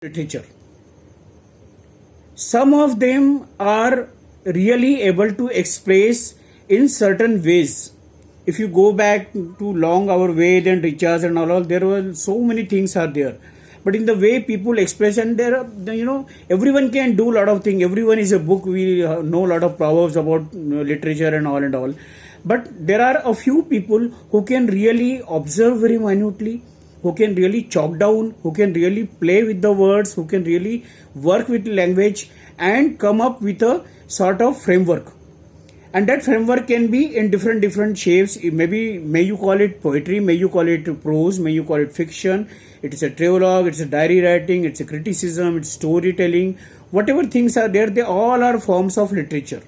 literature. Some of them are really able to express in certain ways. If you go back to long our Ved and Richards and all, there were so many things are there. But in the way people express, and there are, everyone can do a lot of things. Everyone is a book. We know a lot of proverbs about literature and all and all. But there are a few people who can really observe very minutely, who can really chalk down, who can really play with the words, who can really work with language and come up with a sort of framework. And that framework can be in different shapes. Maybe may you call it poetry, may you call it prose, may you call it fiction. It is a travelogue, it's a diary writing, it's a criticism, it's storytelling. Whatever things are there, they all are forms of literature.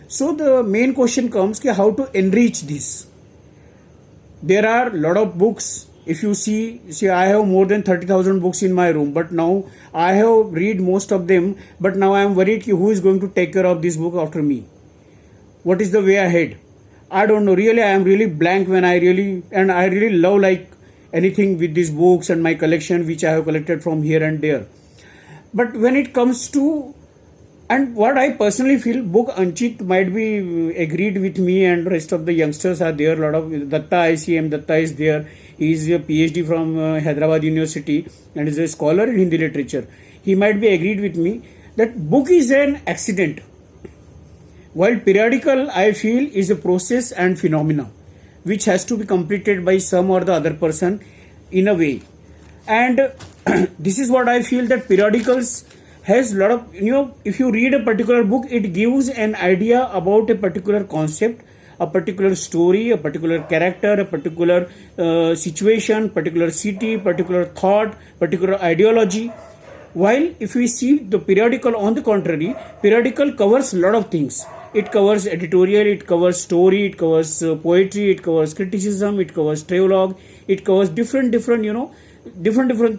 So the main question comes, how to enrich this. There are a lot of books. If you see, I have more than 30,000 books in my room, but now I have read most of them, but now I am worried who is going to take care of this book after me. What is the way ahead? I don't know. Really, I am really blank when I really love like anything with these books and my collection, which I have collected from here and there. But when it comes to, and what I personally feel, book Anchit might be agreed with me, and rest of the youngsters are there. A lot of Datta ICM, Datta is there. He is a PhD from Hyderabad University and is a scholar in Hindi literature. He might be agreed with me that book is an accident, while periodical, I feel, is a process and phenomena which has to be completed by some or the other person in a way. And this is what I feel, that periodicals has a lot of, if you read a particular book, it gives an idea about a particular concept, a particular story, a particular character, a particular situation, particular city, particular thought, particular ideology. While if we see the periodical, on the contrary, periodical covers a lot of things. It covers editorial, it covers story, it covers poetry, it covers criticism, it covers travelogue, it covers different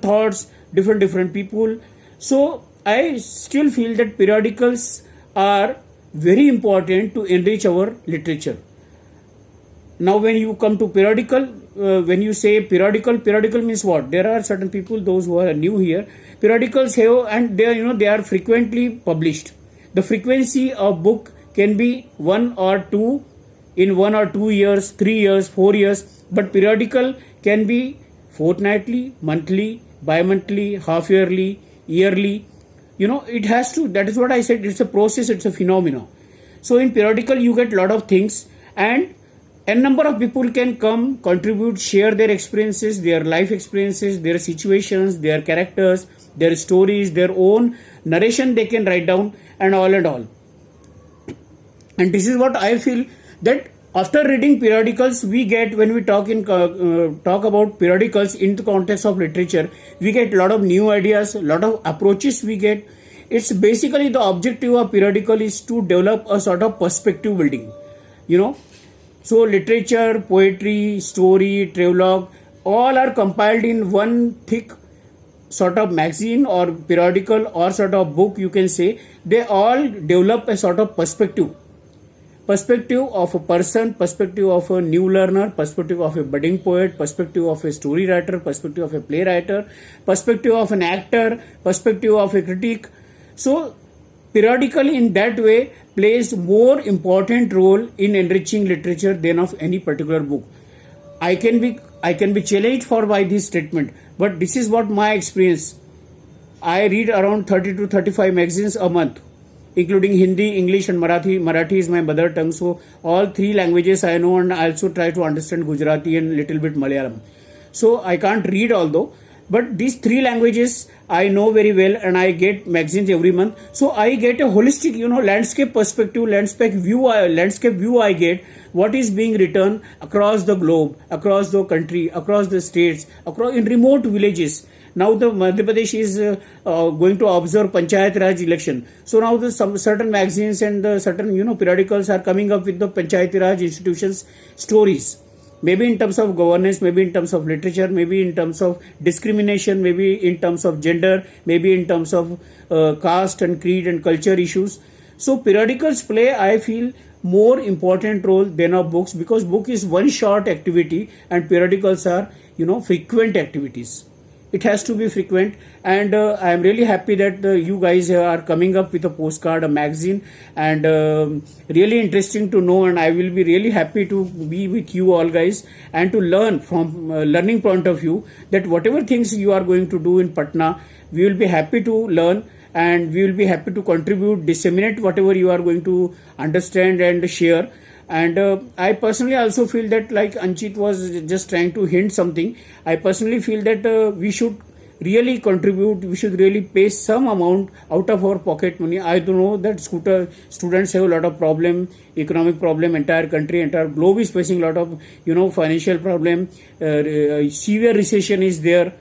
thoughts, different people. So I still feel that periodicals are very important to enrich our literature. Now when you come to periodical, when you say periodical means what? There are certain people, those who are new here, periodicals have, and they are frequently published. The frequency of book can be 1 or 2 in 1 or 2 years, 3 years, 4 years, but periodical can be fortnightly, monthly, bi-monthly, half-yearly, yearly. It has to, that is what I said, it's a process, it's a phenomenon. So in periodical, you get a lot of things, and a number of people can come, contribute, share their experiences, their life experiences, their situations, their characters, their stories, their own narration they can write down, and all and all. And this is what I feel, that after reading periodicals, we get, when we talk about periodicals in the context of literature, we get a lot of new ideas, a lot of approaches we get. It's basically, the objective of periodical is to develop a sort of perspective building, So literature, poetry, story, travelogue, all are compiled in one thick sort of magazine or periodical or sort of book, you can say. They all develop a sort of perspective of a person, perspective of a new learner, perspective of a budding poet, perspective of a story writer, perspective of a playwright, perspective of an actor, perspective of a critic. So periodical in that way plays more important role in enriching literature than of any particular book. I can be challenged for by this statement, but this is what my experience. I read around 30 to 35 magazines a month, including Hindi, English and Marathi. Marathi is my mother tongue, so all 3 languages I know, and I also try to understand Gujarati and little bit Malayalam. So I can't read although, but these 3 languages I know very well, and I get magazines every month. So I get a holistic, landscape perspective, landscape view I get what is being written across the globe, across the country, across the states, in remote villages. Now the Madhya Pradesh is going to observe Panchayat Raj election. So now some certain magazines and certain periodicals are coming up with the Panchayat Raj institutions stories. Maybe in terms of governance, maybe in terms of literature, maybe in terms of discrimination, maybe in terms of gender, maybe in terms of caste and creed and culture issues. So periodicals play, I feel, more important role than our books, because book is one short activity and periodicals are frequent activities. it has to be frequent. And I am really happy that you guys are coming up with a postcard, a magazine, and really interesting to know. And I will be really happy to be with you all guys and to learn from learning point of view, that whatever things you are going to do in Patna, we will be happy to learn, and we will be happy to contribute, disseminate whatever you are going to understand and share. And I personally also feel that, like Anchit was just trying to hint something, I personally feel that we should really contribute, we should really pay some amount out of our pocket money. I do know that students have a lot of problem, economic problem, entire country, entire globe is facing a lot of financial problem, severe recession is there,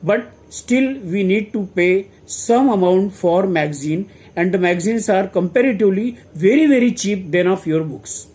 but still we need to pay some amount for magazine, and the magazines are comparatively very cheap than of your books.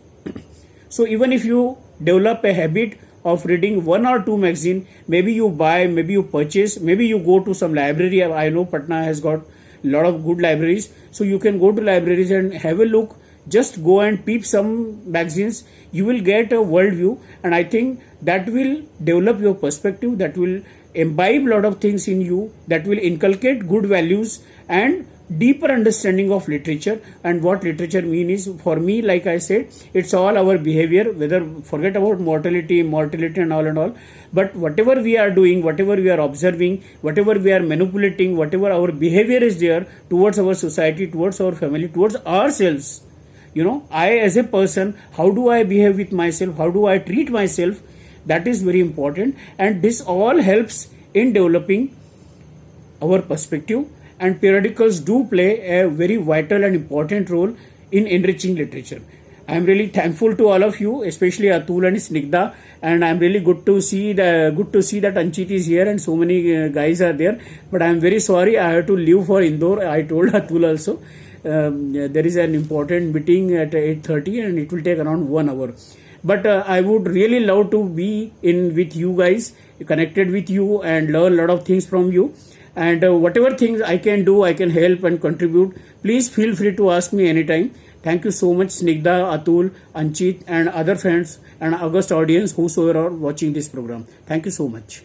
So even if you develop a habit of reading one or two magazine, maybe you buy, maybe you purchase, maybe you go to some library. I know Patna has got a lot of good libraries, so you can go to libraries and have a look. Just go and peep some magazines, you will get a world view, and I think that will develop your perspective, that will imbibe a lot of things in you, that will inculcate good values and deeper understanding of literature. And what literature mean is, for me, like I said, it's all our behavior, whether forget about mortality and all, but whatever we are doing, whatever we are observing, whatever we are manipulating, whatever our behavior is there towards our society, towards our family, towards ourselves, I as a person, how do I behave with myself, how do I treat myself, that is very important. And this all helps in developing our perspective, and periodicals do play a very vital and important role in enriching literature. I am really thankful to all of you, especially Atul and Snigdha, and I am really good to see that Anchit is here and so many guys are there. But I am very sorry, I have to leave for Indore. I told Atul also there is an important meeting at 8:30 and it will take around 1 hour. But I would really love to be in with you guys, connected with you, and learn a lot of things from you. And whatever things I can do, I can help and contribute. Please feel free to ask me anytime. Thank you so much, Snigdha, Atul, Anchit, and other friends and August audience whosoever are watching this program. Thank you so much.